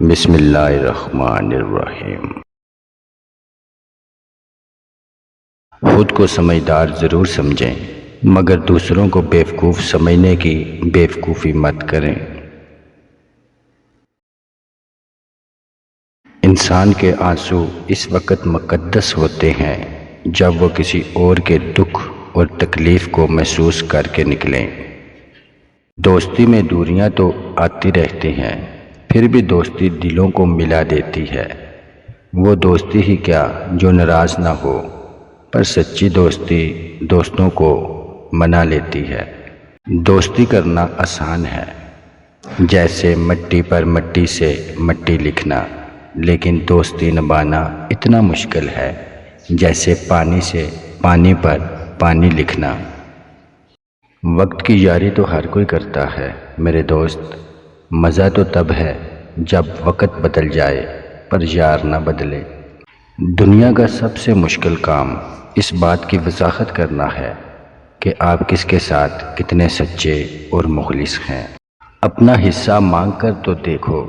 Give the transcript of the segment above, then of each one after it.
بسم اللہ الرحمن الرحیم۔ خود کو سمجھدار ضرور سمجھیں مگر دوسروں کو بیوقوف سمجھنے کی بیوقوفی مت کریں۔ انسان کے آنسو اس وقت مقدس ہوتے ہیں جب وہ کسی اور کے دکھ اور تکلیف کو محسوس کر کے نکلیں۔ دوستی میں دوریاں تو آتی رہتی ہیں، پھر بھی دوستی دلوں کو ملا دیتی ہے۔ وہ دوستی ہی کیا جو ناراض نہ ہو، پر سچی دوستی دوستوں کو منا لیتی ہے۔ دوستی کرنا آسان ہے، جیسے مٹی پر مٹی سے مٹی لکھنا، لیکن دوستی نبھانا اتنا مشکل ہے جیسے پانی سے پانی پر پانی لکھنا۔ وقت کی یاری تو ہر کوئی کرتا ہے میرے دوست، مزہ تو تب ہے جب وقت بدل جائے پر یار نہ بدلے۔ دنیا کا سب سے مشکل کام اس بات کی وضاحت کرنا ہے کہ آپ کس کے ساتھ کتنے سچے اور مخلص ہیں۔ اپنا حصہ مانگ کر تو دیکھو،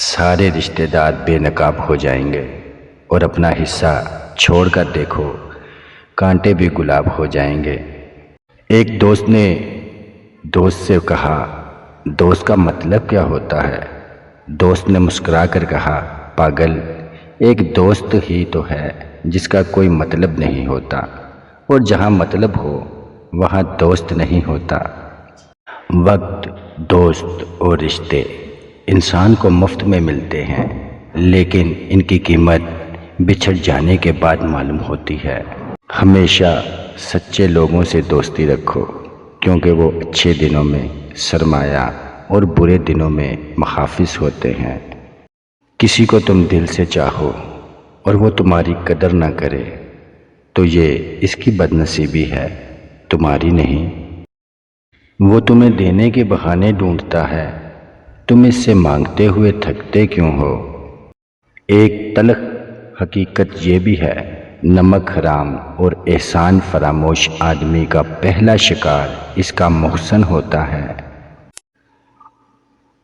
سارے رشتہ دار بے نقاب ہو جائیں گے، اور اپنا حصہ چھوڑ کر دیکھو، کانٹے بھی گلاب ہو جائیں گے۔ ایک دوست نے دوست سے کہا، دوست کا مطلب کیا ہوتا ہے؟ دوست نے مسکرا کر کہا، پاگل، ایک دوست ہی تو ہے جس کا کوئی مطلب نہیں ہوتا، اور جہاں مطلب ہو وہاں دوست نہیں ہوتا۔ وقت، دوست اور رشتے انسان کو مفت میں ملتے ہیں، لیکن ان کی قیمت بچھڑ جانے کے بعد معلوم ہوتی ہے۔ ہمیشہ سچے لوگوں سے دوستی رکھو، کیونکہ وہ اچھے دنوں میں سرمایہ اور برے دنوں میں محافظ ہوتے ہیں۔ کسی کو تم دل سے چاہو اور وہ تمہاری قدر نہ کرے تو یہ اس کی بد نصیبی ہے، تمہاری نہیں۔ وہ تمہیں دینے کے بہانے ڈھونڈتا ہے، تم اس سے مانگتے ہوئے تھکتے کیوں ہو؟ ایک تلخ حقیقت یہ بھی ہے، نمک حرام اور احسان فراموش آدمی کا پہلا شکار اس کا محسن ہوتا ہے۔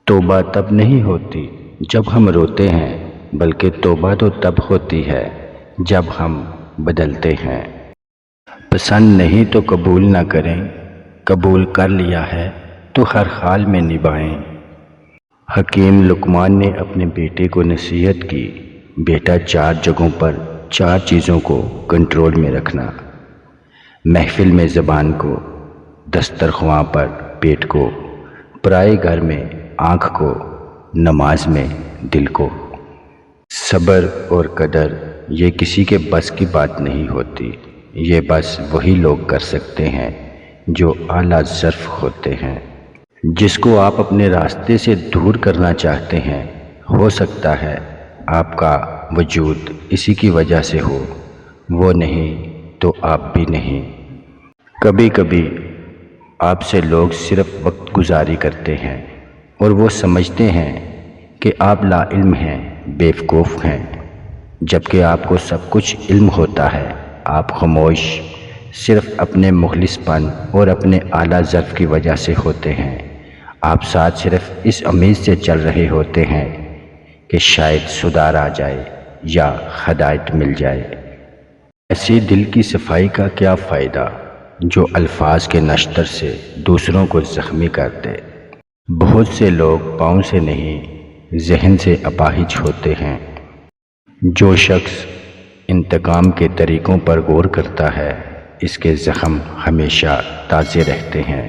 توبہ تب نہیں ہوتی جب ہم روتے ہیں، بلکہ توبہ تو تب ہوتی ہے جب ہم بدلتے ہیں۔ پسند نہیں تو قبول نہ کریں، قبول کر لیا ہے تو ہر حال میں نبھائیں۔ حکیم لقمان نے اپنے بیٹے کو نصیحت کی، بیٹا، 4 جگہوں پر 4 چیزوں کو کنٹرول میں رکھنا: محفل میں زبان کو، دسترخواں پر پیٹ کو، پرائے گھر میں آنکھ کو، نماز میں دل کو۔ صبر اور قدر یہ کسی کے بس کی بات نہیں ہوتی، یہ بس وہی لوگ کر سکتے ہیں جو اعلیٰ ظرف ہوتے ہیں۔ جس کو آپ اپنے راستے سے دور کرنا چاہتے ہیں، ہو سکتا ہے آپ کا وجود اسی کی وجہ سے ہو، وہ نہیں تو آپ بھی نہیں۔ کبھی کبھی آپ سے لوگ صرف وقت گزاری کرتے ہیں اور وہ سمجھتے ہیں کہ آپ لا علم ہیں، بیوقوف ہیں، جبکہ آپ کو سب کچھ علم ہوتا ہے۔ آپ خاموش صرف اپنے مخلص پن اور اپنے اعلیٰ ظرف کی وجہ سے ہوتے ہیں۔ آپ ساتھ صرف اس امید سے چل رہے ہوتے ہیں کہ شاید سدھار آ جائے یا ہدایت مل جائے۔ ایسی دل کی صفائی کا کیا فائدہ جو الفاظ کے نشتر سے دوسروں کو زخمی کر دے۔ بہت سے لوگ پاؤں سے نہیں ذہن سے اپاہج ہوتے ہیں۔ جو شخص انتقام کے طریقوں پر غور کرتا ہے، اس کے زخم ہمیشہ تازے رہتے ہیں۔